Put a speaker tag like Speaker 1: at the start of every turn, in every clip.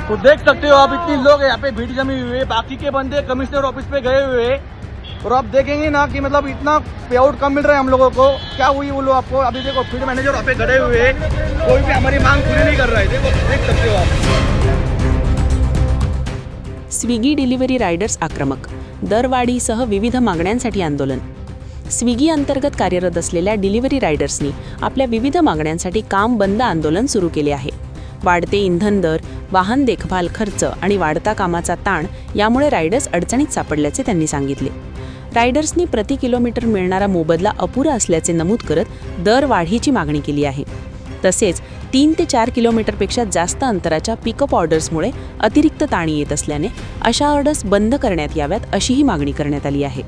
Speaker 1: तो देख सकते हो आप, इतनी लोग यहाँ पे भीड़ जमी हुई है। बाकी के बंदे कमिश्नर ऑफिस पे गए हुए हैं और आप देखेंगे ना कि मतलब इतना पे आउट कम मिल रहा है हम लोगों को। क्या हुई बोलो आपको, अभी देखो फील्ड मैनेजर वहाँ पे खड़े हुए हैं, कोई भी हमारी मांग पूरी नहीं कर रहा है। देखो देख सकते हो आप।
Speaker 2: स्विगी डिलिव्हरी रायडर्स आक्रमक, दरवाढीसह विविध मागण्यांसाठी आंदोलन। स्विगी अंतर्गत कार्यरत असलेल्या डिलिव्हरी रायडर्सनी आपल्या विविध मागण्यांसाठी काम बंद आंदोलन सुरू केले आहे। वाढते इंधन दर, वाहन देखभाल खर्च आणि वाढता कामाचा ताण यामुळे रायडर्स अडचणीत सापडल्याचे त्यांनी सांगितले। रायडर्सनी प्रति किलोमीटर मिळणारा मोबदला अपुरा असल्याचे नमूद करत दर वाढीची मागणी केली आहे। तसेच 3 ते 4 किलोमीटरपेक्षा जास्त अंतराच्या पिकअप ऑर्डर्समुळे अतिरिक्त ताण येत असल्याने अशा ऑर्डर्स बंद करण्यात याव्यात अशीही मागणी करण्यात आली आहे।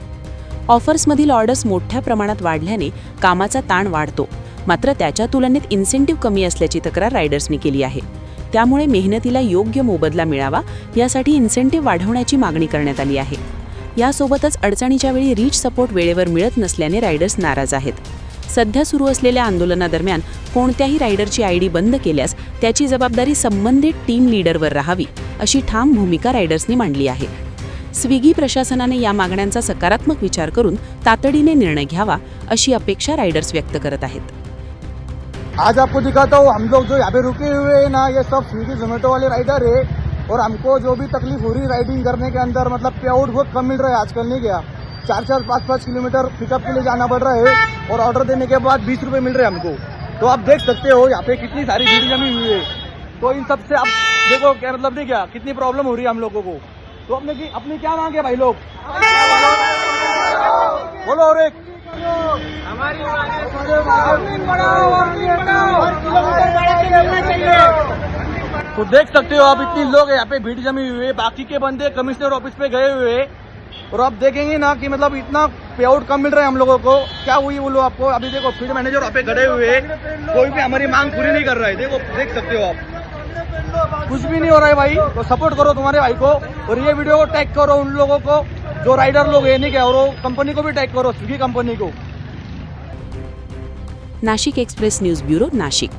Speaker 2: ऑफर्समधील ऑर्डर्स मोठ्या प्रमाणात वाढल्याने कामाचा ताण वाढतो, मात्र त्याच्या तुलनेत इन्सेंटिव्ह कमी असल्याची तक्रार रायडर्सनी केली आहे। त्यामुळे मेहनतीला योग्य मोबदला मिळावा यासाठी इन्सेंटिव्ह वाढवण्याची मागणी करण्यात आली आहे। यासोबतच अडचणीच्या वेळी रीच सपोर्ट वेळेवर मिळत नसल्याने रायडर्स नाराज आहेत। सध्या सुरू असलेल्या आंदोलनादरम्यान कोणत्याही रायडरची आयडी बंद केल्यास त्याची जबाबदारी संबंधित टीम लीडरवर राहावी अशी ठाम भूमिका रायडर्सनी मांडली आहे। स्विगी प्रशासनाने या मागण्यांचा सकारात्मक विचार करून तातडीने निर्णय घ्यावा अशी अपेक्षा रायडर्स व्यक्त करत आहेत।
Speaker 1: आज आपको दिखाता हूँ, हम लोग जो यहाँ पे रुके हुए हैं ना, ये सब स्विगी जोमेटो वाले राइडर है और हमको जो भी तकलीफ हो रही राइडिंग करने के अंदर, मतलब पे आउट बहुत कम मिल रहा है आजकल। नहीं गया 4-4, 5-5 किलोमीटर पिकअप के लिए जाना पड़ रहा है और ऑर्डर देने के बाद 20 रुपये मिल रहे हैं हमको। तो आप देख सकते हो यहाँ पे कितनी सारी भीड़ जमी हुई है। तो इन सब से आप देखो क्या मतलब नहीं, क्या कितनी प्रॉब्लम हो रही है हम लोगों को। तो अपनी क्या मांग है भाई लोग, बोलो। और एक तो देख सकते हो आप, इतनी लोग यहाँ पे भीड़ जमी हुई है। बाकी के बंदे कमिश्नर ऑफिस पे गए हुए हैं और आप देखेंगे ना कि मतलब इतना पे आउट कम मिल रहा है हम लोगों को। क्या हुई बोलो आपको, अभी देखो फील्ड मैनेजर वहाँ पे खड़े हुए हैं, कोई भी हमारी मांग पूरी नहीं कर रहा है। देखो देख सकते हो आप, कुछ भी नहीं हो रहा है भाई। तो सपोर्ट करो तुम्हारे भाई को और ये वीडियो को टैग करो उन लोगों को जो राइडर लोग है, नहीं क्या, और वो कंपनी को भी टैग करो, स्विगी कंपनी को।
Speaker 2: Nashik express news bureau, Nashik.